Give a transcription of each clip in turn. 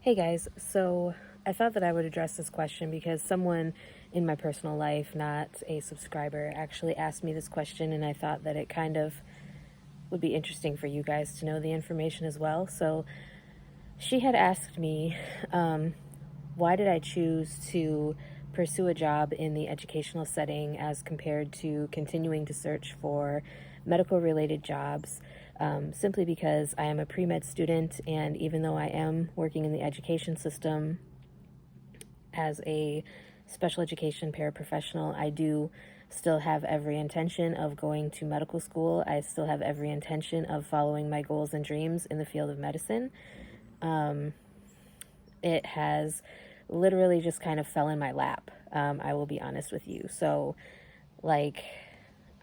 Hey guys, so I thought that I would address this question because someone in my personal life, not a subscriber, actually asked me this question, and I thought that it kind of would be interesting for you guys to know the information as well. So she had asked me, why did I choose to pursue a job in the educational setting as compared to continuing to search for medical related jobs, simply because I am a pre-med student, and even though I am working in the education system as a special education paraprofessional, I do still have every intention of going to medical school. I still have every intention of following my goals and dreams in the field of medicine. It has literally just kind of fell in my lap. I will be honest with you. So, like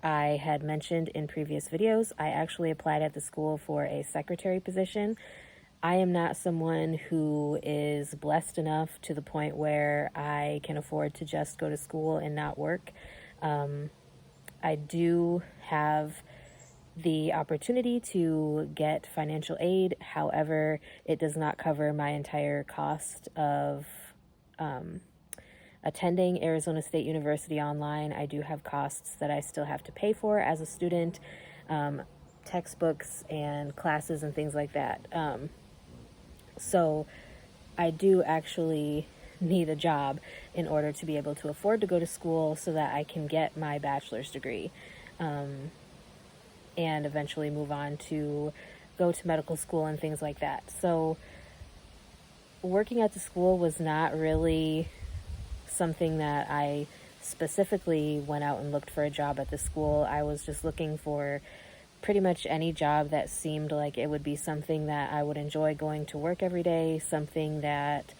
I had mentioned in previous videos, I actually applied at the school for a secretary position. I am not someone who is blessed enough to the point where I can afford to just go to school and not work. I do have the opportunity to get financial aid. However, it does not cover my entire cost of attending Arizona State University online. I do have costs that I still have to pay for as a student, textbooks and classes and things like that. So I do actually need a job in order to be able to afford to go to school so that I can get my bachelor's degree, and eventually move on to go to medical school and things like that. So working at the school was not really something that I specifically went out and looked for a job at the school. I was just looking for pretty much any job that seemed like it would be something that I would enjoy going to work every day, something that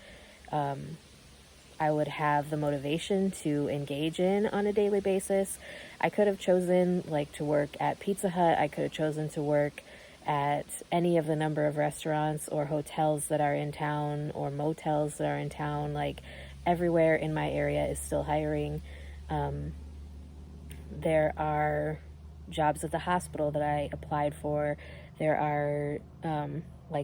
I would have the motivation to engage in on a daily basis. I could have chosen to work at Pizza Hut. I could have chosen to work at any of the number of restaurants or hotels that are in town or motels that are in town. Everywhere in my area is still hiring. There are jobs at the hospital that I applied for. There are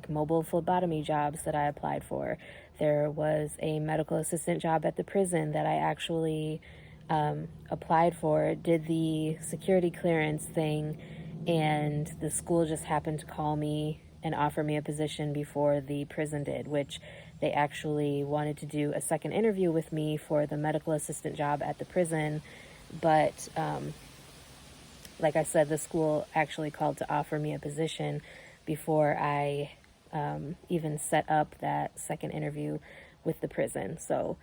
mobile phlebotomy jobs that I applied for. There was a medical assistant job at the prison that I actually applied for, did the security clearance thing, and the school just happened to call me and offer me a position before the prison did, which they actually wanted to do a second interview with me for the medical assistant job at the prison. But like I said, the school actually called to offer me a position before I even set up that second interview with the prison. So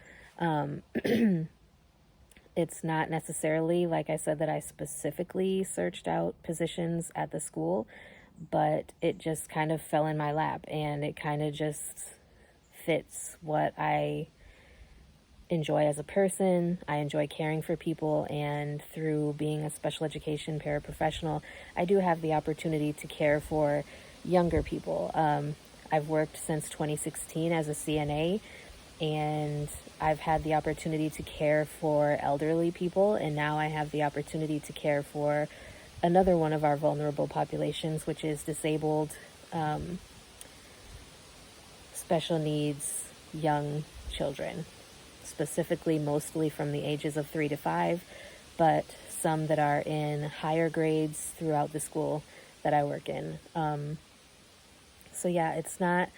it's not necessarily, like I said, that I specifically searched out positions at the school, but it just kind of fell in my lap, and it kind of just fits what I enjoy as a person. I enjoy caring for people, and through being a special education paraprofessional, I do have the opportunity to care for younger people. I've worked since 2016 as a CNA, and I've had the opportunity to care for elderly people, and now I have the opportunity to care for another one of our vulnerable populations, which is disabled, special needs young children, specifically mostly from the ages of 3 to 5, but some that are in higher grades throughout the school that I work in. So yeah, it's not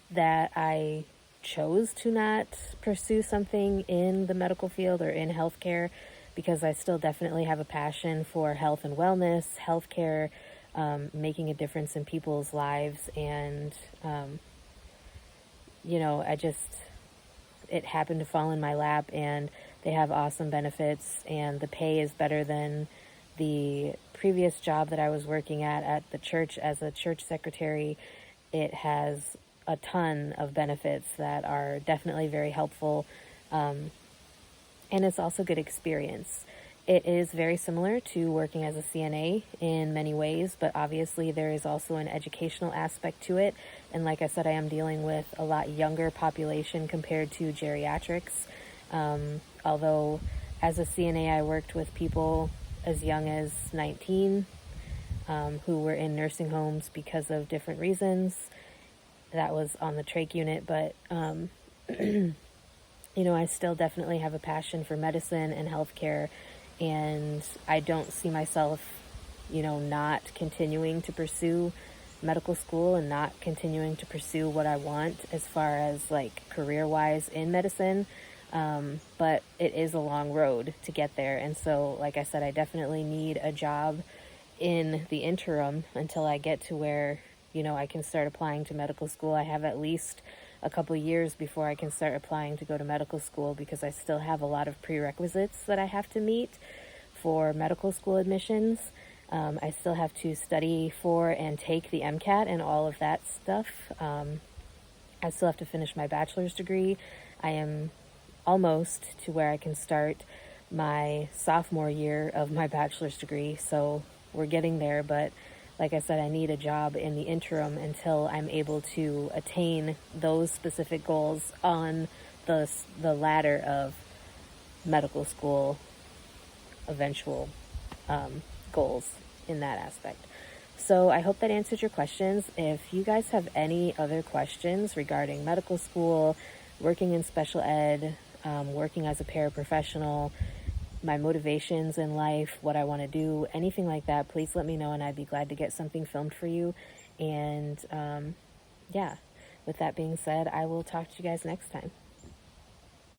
that I chose to not pursue something in the medical field or in healthcare, because I still definitely have a passion for health and wellness, healthcare, making a difference in people's lives. And, it happened to fall in my lap, and they have awesome benefits, and the pay is better than the previous job that I was working at the church as a church secretary. It has a ton of benefits that are definitely very helpful, and it's also good experience. It is very similar to working as a CNA in many ways, but obviously there is also an educational aspect to it. And like I said, I am dealing with a lot younger population compared to geriatrics. Although as a CNA, I worked with people as young as 19 who were in nursing homes because of different reasons. that was on the trach unit, but you know, I still definitely have a passion for medicine and healthcare, and I don't see myself, you know, not continuing to pursue medical school and not continuing to pursue what I want as far as like career wise in medicine. But it is a long road to get there. And so, like I said, I definitely need a job in the interim until I get to where, you know, I can start applying to medical school. I have at least a couple years before I can start applying to go to medical school because I still have a lot of prerequisites that I have to meet for medical school admissions. I still have to study for and take the MCAT and all of that stuff. I still have to finish my bachelor's degree. I am almost to where I can start my sophomore year of my bachelor's degree, so we're getting there, but like I said, I need a job in the interim until I'm able to attain those specific goals on the ladder of medical school eventual goals in that aspect. So I hope that answered your questions. If you guys have any other questions regarding medical school, working in special ed, working as a paraprofessional, my motivations in life, what I want to do, anything like that, please let me know and I'd be glad to get something filmed for you. And yeah, with that being said, I will talk to you guys next time.